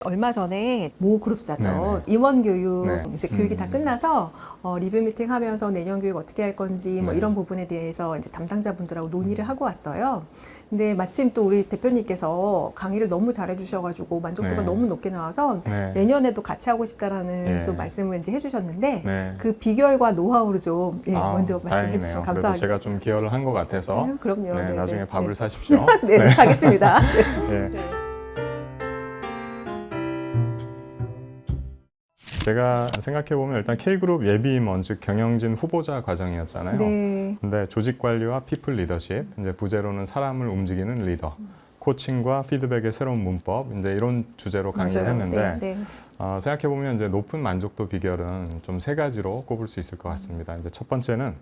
얼마 전에 모 그룹사죠. 네네. 임원 교육 네. 이제 교육이 다 끝나서 리뷰 미팅 하면서 내년 교육 어떻게 할 건지 뭐 네. 이런 부분에 대해서 이제 담당자분들하고 논의를 하고 왔어요. 근데 마침 또 우리 대표님께서 강의를 너무 잘해 주셔가지고 만족도가 네. 너무 높게 나와서 네. 내년에도 같이 하고 싶다라는 예. 또 말씀을 이제 해주셨는데 네. 그 비결과 노하우를 좀 먼저 말씀해 다행이네요. 주시면 그래도 감사하겠습니다. 제가 좀 기여를 한 것 같아서 그럼요. 네, 네, 나중에 네, 밥을 네. 사십시오. 네, 사겠습니다. 예. 제가 생각해보면 일단 K그룹 예비임원, 즉 경영진 후보자 과정이었잖아요. 네. 근데 조직관리와 피플 리더십, 이제 부제로는 사람을 움직이는 리더, 코칭과 피드백의 새로운 문법, 이제 이런 주제로 강의를 맞아요. 했는데 네, 네. 생각해보면 이제 높은 만족도 비결은 좀 세 가지로 꼽을 수 있을 것 같습니다. 이제 첫 번째는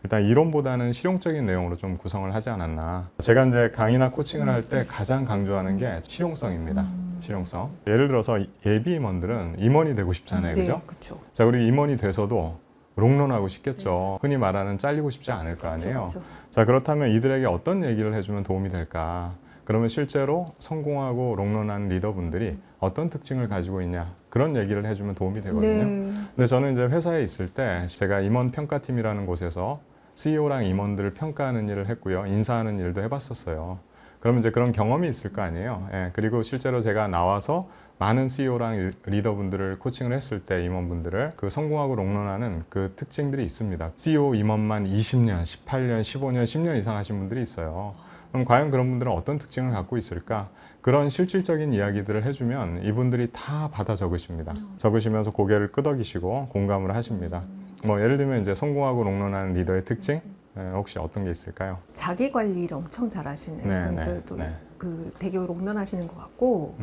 일단 이론보다는 실용적인 내용으로 좀 구성을 하지 않았나. 제가 이제 강의나 코칭을 할 때 가장 강조하는 게 실용성입니다. 실용성. 예를 들어서 예비 임원들은 임원이 되고 싶잖아요. 그죠? 그렇죠. 자, 우리 임원이 돼서도 롱런하고 싶겠죠. 흔히 말하는 잘리고 싶지 않을 거 아니에요. 그렇죠. 자, 그렇다면 이들에게 어떤 얘기를 해주면 도움이 될까? 그러면 실제로 성공하고 롱런한 리더분들이 어떤 특징을 가지고 있냐? 그런 얘기를 해주면 도움이 되거든요. 네. 근데 저는 이제 회사에 있을 때 제가 임원 평가팀이라는 곳에서 CEO랑 임원들을 평가하는 일을 했고요. 인사하는 일도 해봤었어요. 그러면 이제 그런 경험이 있을 거 아니에요. 예, 그리고 실제로 제가 나와서 많은 CEO랑 리더분들을 코칭을 했을 때 임원분들을 그 성공하고 롱런하는 그 특징들이 있습니다. CEO 임원만 20년, 18년, 15년, 10년 이상 하신 분들이 있어요. 그럼 과연 그런 분들은 어떤 특징을 갖고 있을까? 그런 실질적인 이야기들을 해주면 이분들이 다 받아 적으십니다. 적으시면서 고개를 끄덕이시고 공감을 하십니다. 뭐 예를 들면 이제 성공하고 롱런하는 리더의 특징 혹시 어떤 게 있을까요? 자기 관리를 엄청 잘하시는 네, 분들도 네, 네. 그 되게 롱런하시는 것 같고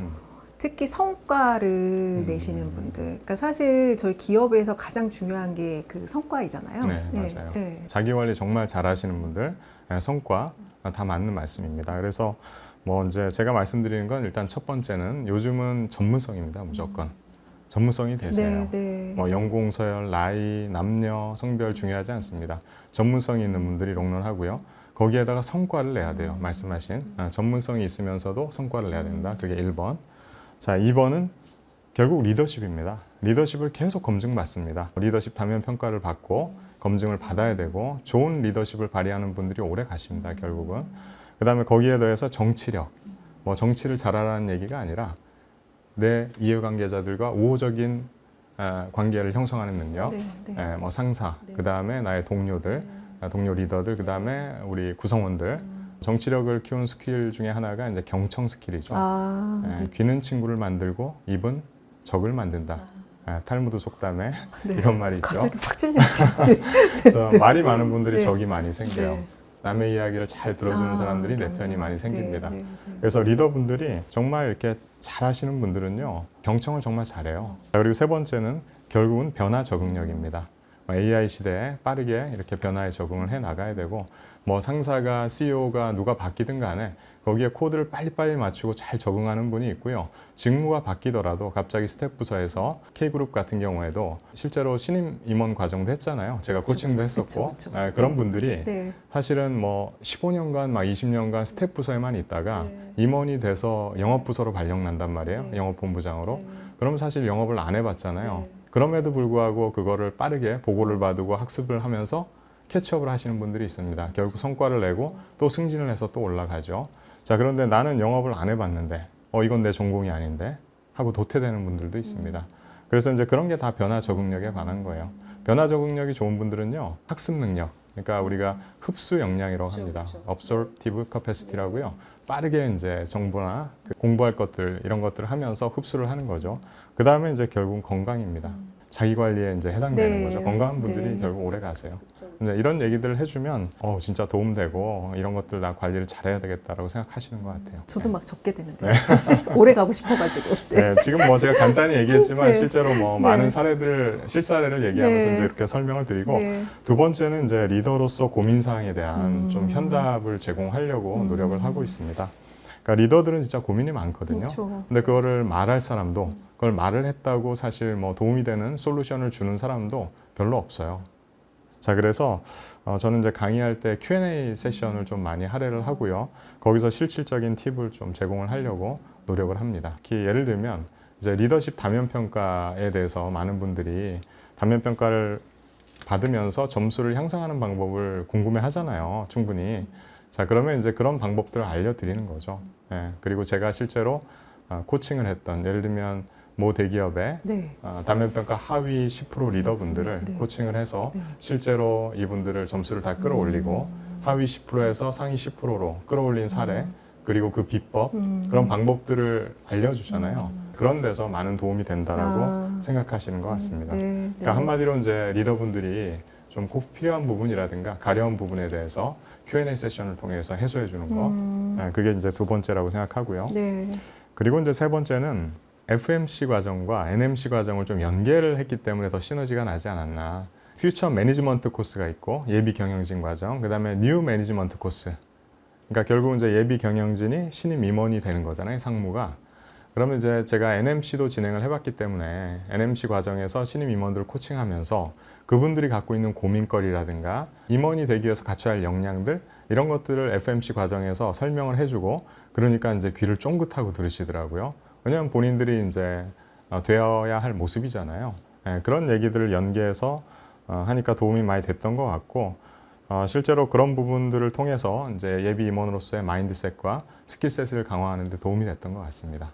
특히 성과를 내시는 분들. 그러니까 사실 저희 기업에서 가장 중요한 게 그 성과이잖아요. 네, 맞아요. 네. 자기 관리 정말 잘하시는 분들 성과 다 맞는 말씀입니다. 그래서 뭐 이제 제가 말씀드리는 건 일단 첫 번째는 요즘은 전문성입니다. 무조건 전문성이 되세요. 네, 네. 뭐 연공, 서열, 나이, 남녀, 성별 중요하지 않습니다. 전문성이 있는 분들이 롱런하고요. 거기에다가 성과를 내야 돼요. 말씀하신 전문성이 있으면서도 성과를 내야 된다. 그게 1번. 자, 2번은 결국 리더십입니다. 리더십을 계속 검증받습니다. 리더십 단면 평가를 받고 검증을 받아야 되고 좋은 리더십을 발휘하는 분들이 오래 가십니다. 결국은. 그 다음에 거기에 더해서 정치력. 뭐 정치를 잘하라는 얘기가 아니라 내 이해관계자들과 우호적인 관계를 형성하는 능력, 네, 네. 뭐 상사, 그 다음에 나의 동료들, 동료 리더들, 그 다음에 우리 구성원들. 정치력을 키운 스킬 중에 하나가 이제 경청 스킬이죠. 네. 귀는 친구를 만들고 입은 적을 만든다. 탈무드 속담에 네. 이런 말이 있죠. 갑자기 확 찔렸지. 그래서 말이 많은 분들이 네. 적이 많이 생겨요. 네. 남의 이야기를 잘 들어주는 사람들이 내 편이 많이 생깁니다. 네, 네, 네. 그래서 리더분들이 정말 이렇게 잘하시는 분들은요, 경청을 정말 잘해요. 자, 그리고 세 번째는 결국은 변화 적응력입니다. AI 시대에 빠르게 이렇게 변화에 적응을 해 나가야 되고, 뭐 상사가 CEO가 누가 바뀌든 간에 거기에 코드를 빨리빨리 맞추고 잘 적응하는 분이 있고요. 직무가 바뀌더라도 갑자기 스텝 부서에서 K그룹 같은 경우에도 실제로 신임 임원 과정도 했잖아요. 제가 코칭도 했었고 그쵸. 그런 분들이 네. 사실은 뭐 15년간 막 20년간 스텝 부서에만 있다가 임원이 돼서 영업 부서로 발령난단 말이에요. 영업본부장으로. 그럼 사실 영업을 안 해봤잖아요. 그럼에도 불구하고 그거를 빠르게 보고를 받고 학습을 하면서 캐치업을 하시는 분들이 있습니다. 결국 성과를 내고 또 승진을 해서 또 올라가죠. 자, 그런데 나는 영업을 안 해봤는데 이건 내 전공이 아닌데 하고 도태되는 분들도 있습니다. 그래서 이제 그런 게 다 변화 적응력에 관한 거예요. 변화 적응력이 좋은 분들은요, 학습 능력, 그러니까 우리가 흡수 역량이라고 합니다. Absorptive Capacity라고요. 빠르게 이제 정보나 공부할 것들 이런 것들을 하면서 흡수를 하는 거죠. 그 다음에 이제 결국은 건강입니다. 자기 관리에 이제 해당되는 네. 거죠. 건강한 분들이 네. 결국 오래 가세요. 근데 이런 얘기들을 해주면 진짜 도움되고 이런 것들 나 관리를 잘해야 되겠다라고 생각하시는 것 같아요. 저도 막 적게 되는데 오래 가고 싶어가지고. 네, 지금 뭐 제가 간단히 얘기했지만 네. 실제로 뭐 네. 많은 사례들, 실사례를 얘기하면서 네. 이제 이렇게 설명을 드리고 네. 두 번째는 이제 리더로서 고민사항에 대한 좀 현답을 제공하려고 노력을 하고 있습니다. 그러니까 리더들은 진짜 고민이 많거든요. 그렇죠. 근데 그거를 말할 사람도 그걸 말을 했다고 사실 뭐 도움이 되는 솔루션을 주는 사람도 별로 없어요. 자, 그래서 저는 이제 강의할 때 Q&A 세션을 좀 많이 할애를 하고요. 거기서 실질적인 팁을 좀 제공을 하려고 노력을 합니다. 특히 예를 들면 이제 리더십 다면 평가에 대해서 많은 분들이 다면 평가를 받으면서 점수를 향상하는 방법을 궁금해 하잖아요. 충분히. 자, 그러면 이제 그런 방법들을 알려드리는 거죠. 예, 그리고 제가 실제로 코칭을 했던, 예를 들면 모 대기업의 네. 다면평가 하위 10% 리더분들을 네. 코칭을 해서 네. 실제로 이분들을 점수를 다 끌어올리고 하위 10%에서 상위 10%로 끌어올린 사례, 그리고 그 비법, 그런 방법들을 알려주잖아요. 그런 데서 많은 도움이 된다라고 생각하시는 것 같습니다. 네. 그러니까 한마디로 이제 리더분들이 좀 꼭 필요한 부분이라든가 가려운 부분에 대해서 Q&A 세션을 통해서 해소해 주는 거, 그게 이제 두 번째라고 생각하고요. 네. 그리고 이제 세 번째는 FMC 과정과 NMC 과정을 좀 연계를 했기 때문에 더 시너지가 나지 않았나. 퓨처 매니지먼트 코스가 있고 예비 경영진 과정, 그다음에 뉴 매니지먼트 코스. 그러니까 결국 이제 예비 경영진이 신임 임원이 되는 거잖아요, 상무가. 그러면 이제 제가 NMC도 진행을 해봤기 때문에 NMC 과정에서 신임 임원들을 코칭하면서 그분들이 갖고 있는 고민거리라든가 임원이 되기 위해서 갖춰야 할 역량들 이런 것들을 FMC 과정에서 설명을 해주고 그러니까 이제 귀를 쫑긋하고 들으시더라고요. 왜냐하면 본인들이 이제 되어야 할 모습이잖아요. 예, 그런 얘기들을 연계해서 하니까 도움이 많이 됐던 것 같고 실제로 그런 부분들을 통해서 이제 예비 임원으로서의 마인드셋과 스킬셋을 강화하는 데 도움이 됐던 것 같습니다.